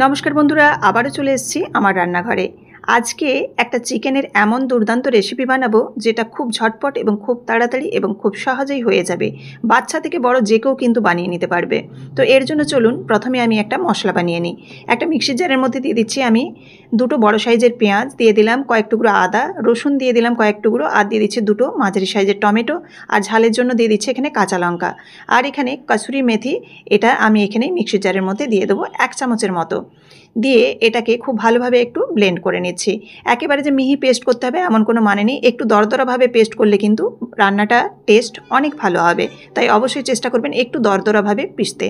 নমস্কার বন্ধুরা, আবারও চলে এসেছি আমার রান্নাঘরে। আজকে একটা চিকেনের এমন দুর্দান্ত রেসিপি বানাবো যেটা খুব ঝটপট এবং খুব তাড়াতাড়ি এবং খুব সহজেই হয়ে যাবে। বাচ্চা থেকে বড় যে কেউ কিন্তু বানিয়ে নিতে পারবে। তো এর জন্য চলুন প্রথমে আমি একটা মশলা বানিয়ে নিই। একটা মিক্সির জারের মধ্যে দিয়ে দিচ্ছি আমি দুটো বড় সাইজের পেঁয়াজ, দিয়ে দিলাম কয়েক টুকরো আদা, রসুন দিয়ে দিলাম কয়েক টুকরো, আর দিয়ে দিচ্ছি দুটো মাঝারি সাইজের টমেটো, আর ঝালের জন্য দিয়ে দিচ্ছি এখানে কাঁচা লঙ্কা, আর এখানে কসুরি মেথি। এটা আমি এখানে মিক্সির জারের মধ্যে দিয়ে দেবো 1 চামচের মতো। দিয়ে এটাকে খুব ভালোভাবে একটু ব্লেন্ড করে নিচ্ছি। একেবারে যে মিহি পেস্ট করতে হবে এমন কোনো মানে নেই, একটু দরদরাভাবে পেস্ট করলে কিন্তু রান্নাটা টেস্ট অনেক ভালো হবে। তাই অবশ্যই চেষ্টা করবেন একটু দরদরাভাবে পিষতে।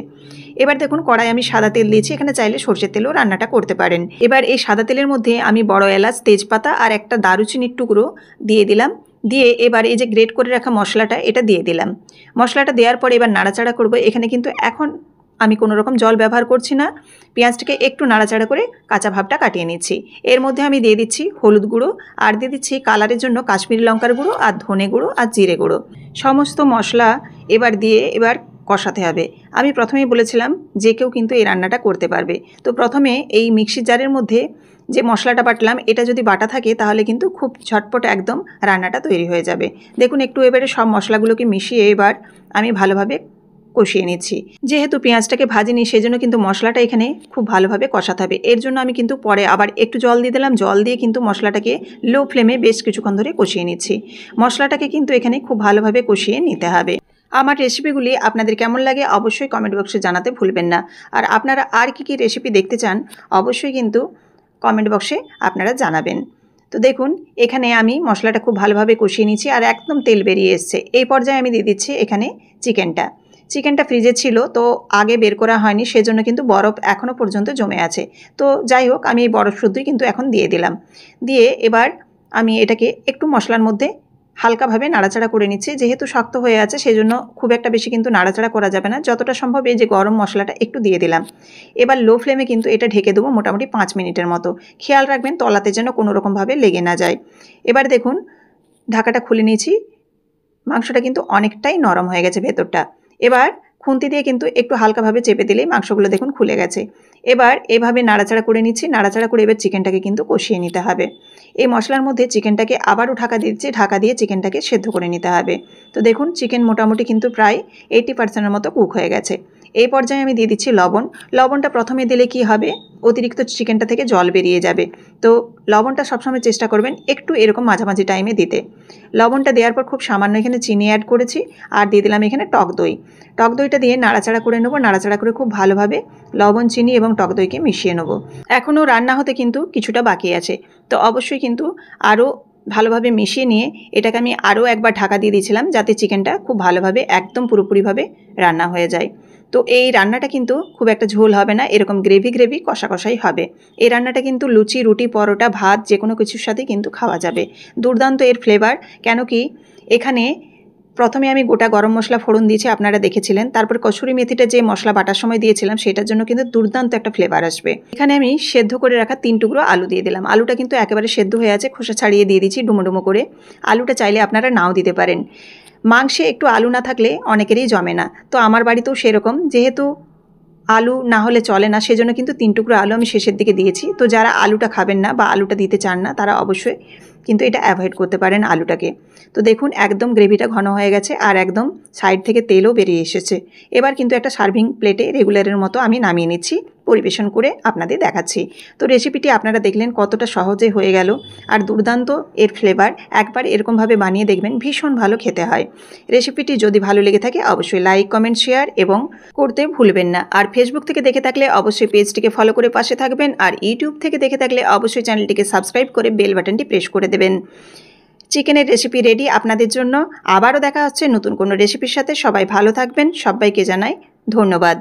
এবার দেখুন কড়াই আমি সাদা তেল দিয়েছি, এখানে চাইলে সরষের তেলেও রান্নাটা করতে পারেন। এবার এই সাদা তেলের মধ্যে আমি বড় এলাচ, তেজপাতা আর একটা দারুচিনির টুকরো দিয়ে দিলাম। দিয়ে এবার এই যে গ্রেট করে রাখা মশলাটা এটা দিয়ে দিলাম। মশলাটা দেওয়ার পরে এবার নাড়াচাড়া করব। এখানে কিন্তু এখন আমি কোনো রকম জল ব্যবহার করছি না। পেঁয়াজটাকে একটু নাড়াচাড়া করে কাঁচা ভাবটা কাটিয়ে নিচ্ছি। এর মধ্যে আমি দিয়ে দিচ্ছি হলুদ গুঁড়ো, আর দিয়ে দিচ্ছি কালারের জন্য কাশ্মীরি লঙ্কার গুঁড়ো, আর ধনে গুঁড়ো, আর জিরে গুঁড়ো। সমস্ত মশলা এবার দিয়ে এবার কষাতে হবে। আমি প্রথমেই বলেছিলাম যে কেউ কিন্তু এই রান্নাটা করতে পারবে। তো প্রথমে এই মিক্সির জারের মধ্যে যে মশলাটা বাটলাম এটা যদি বাটা থাকে তাহলে কিন্তু খুব ঝটপট একদম রান্নাটা তৈরি হয়ে যাবে। দেখুন একটু এবারে সব মশলাগুলোকে মিশিয়ে এবার আমি ভালোভাবে কষিয়ে নিচ্ছি। যেহেতু পেঁয়াজটাকে ভাজিনি সেজন্য কিন্তু মশলাটা এখানে খুব ভালোভাবে কষাতে হবে। এর জন্য আমি কিন্তু পরে আবার একটু জল দিয়ে দিলাম। জল দিয়ে কিন্তু মশলাটাকে লো ফ্লেমে বেশ কিছুক্ষণ ধরে কষিয়ে নিচ্ছি। মশলাটাকে কিন্তু এখানে খুব ভালোভাবে কষিয়ে নিতে হবে। আমার রেসিপিগুলি আপনাদের কেমন লাগে অবশ্যই কমেন্ট বক্সে জানাতে ভুলবেন না। আর আপনারা আর কী রেসিপি দেখতে চান অবশ্যই কিন্তু কমেন্ট বক্সে আপনারা জানাবেন। তো দেখুন এখানে আমি মশলাটা খুব ভালোভাবে কষিয়ে নিচ্ছি আর একদম তেল বেরিয়ে এসছে। এই পর্যায়ে আমি দিয়ে দিচ্ছি এখানে চিকেনটা ফ্রিজে ছিল তো আগে বের করা হয়নি, সেজন্য কিন্তু বরফ এখনও পর্যন্ত জমে আছে। তো যাই হোক আমি এই বরফ শুদ্ধই কিন্তু এখন দিয়ে দিলাম। দিয়ে এবার আমি এটাকে একটু মশলার মধ্যে হালকাভাবে নাড়াচাড়া করে নিচ্ছি। যেহেতু শক্ত হয়ে আছে সেজন্য খুব একটা বেশি কিন্তু নাড়াচাড়া করা যাবে না। যতটা সম্ভব এই যে গরম মশলাটা একটু দিয়ে দিলাম। এবার লো ফ্লেমে কিন্তু এটা ঢেকে দেবো মোটামুটি 5 মিনিটের মতো। খেয়াল রাখবেন তলাতে যেন কোনো রকমভাবে লেগে না যায়। এবার দেখুন ঢাকাটা খুলে নিয়েছি। মাংসটা কিন্তু অনেকটাই নরম হয়ে গেছে ভেতরটা। এবার খুন্তি দিয়ে কিন্তু একটু হালকাভাবে চেপে দিলেই মাংসগুলো দেখুন খুলে গেছে। এবার এভাবে নাড়াচাড়া করে নিচ্ছি। নাড়াচাড়া করে এবার চিকেনটাকে কিন্তু কষিয়ে নিতে হবে। এই মশলার মধ্যে চিকেনটাকে আবারও ঢাকা দিচ্ছি। ঢাকা দিয়ে চিকেনটাকে সেদ্ধ করে নিতে হবে। তো দেখুন চিকেন মোটামুটি কিন্তু প্রায় 80% মতো কুক হয়ে গেছে। এই পর্যায়ে আমি দিয়ে দিচ্ছি লবণ। লবণটা প্রথমে দিলে কি হবে, অতিরিক্ত চিকেনটা থেকে জল বেরিয়ে যাবে। তো লবণটা সবসময় চেষ্টা করবেন একটু এরকম মাঝামাঝি টাইমে দিতে। লবণটা দেওয়ার পর খুব সামান্য এখানে চিনি অ্যাড করেছি, আর দিয়ে দিলাম এখানে টক দই। টক দইটা দিয়ে নাড়াচাড়া করে নেবো। নাড়াচাড়া করে খুব ভালোভাবে লবণ, চিনি এবং টক দইকে মিশিয়ে নেবো। এখনও রান্না হতে কিন্তু কিছুটা বাকি আছে। তো অবশ্যই কিন্তু আরও ভালোভাবে মিশিয়ে নিয়ে এটাকে আমি আরও একবার ঢাকা দিয়ে দিয়েছিলাম যাতে চিকেনটা খুব ভালোভাবে একদম পুরোপুরিভাবে রান্না হয়ে যায়। তো এই রান্নাটা কিন্তু খুব একটা ঝোল হবে না, এরকম গ্রেভি কষা কষাই হবে। এই রান্নাটা কিন্তু লুচি, রুটি, পরোটা, ভাত যে কোনো কিছুর সাথে কিন্তু খাওয়া যাবে। দুর্দান্ত এর ফ্লেভার। কেন কি এখানে প্রথমে আমি গোটা গরম মশলা ফোড়ন দিয়েছি, আপনারা দেখেছিলেন। তারপর কসুরি মেথিটা যে মশলা বাটার সময় দিয়েছিলাম সেটার জন্য কিন্তু দুর্দান্ত একটা ফ্লেভার আসবে। এখানে আমি সেদ্ধ করে রাখা 3 টুকরো আলু দিয়ে দিলাম। আলুটা কিন্তু একেবারে সেদ্ধ হয়ে আছে, খোসা ছাড়িয়ে দিয়ে দিচ্ছি ডুমো ডুমো করে। আলুটা চাইলে আপনারা নাও দিতে পারেন। মাংসে একটু আলু না থাকলে অনেকেরই জমে না। তো আমার বাড়িতেও সেরকম, যেহেতু আলু না হলে চলে না সেজন্য কিন্তু 3 টুকরো আলু আমি শেষের দিকে দিয়েছি। তো যারা আলুটা খাবেন না বা আলুটা দিতে চান না তারা অবশ্যই কিন্তু এটা অ্যাভয়েড করতে পারেন আলুটাকে। তো দেখুন একদম গ্রেভিটা ঘন হয়ে গেছে আর একদম সাইড থেকে তেলও বেরিয়ে এসেছে। এবার কিন্তু একটা সার্ভিং প্লেটে রেগুলারের মতো আমি নামিয়ে নিচ্ছি, পরিবেশন করে আপনাদের দেখাচ্ছি। তো রেসিপিটি আপনারা দেখলেন কতটা সহজে হয়ে গেল আর দুর্দান্ত এর ফ্লেভার। একবার এরকমভাবে বানিয়ে দেখবেন, ভীষণ ভালো খেতে হয়। রেসিপিটি যদি ভালো লেগে থাকে অবশ্যই লাইক, কমেন্ট, শেয়ার এবং করতে ভুলবেন না। আর ফেসবুক থেকে দেখে থাকলে অবশ্যই পেজটিকে ফলো করে পাশে থাকবেন। আর ইউটিউব থেকে দেখে থাকলে অবশ্যই চ্যানেলটিকে সাবস্ক্রাইব করে বেল বাটনটি প্রেস করে দেবেন। চিকেনের রেসিপি রেডি আপনাদের জন্য। আবারও দেখা হচ্ছে নতুন কোনো রেসিপির সাথে। সবাই ভালো থাকবেন। সবাইকে জানাই ধন্যবাদ।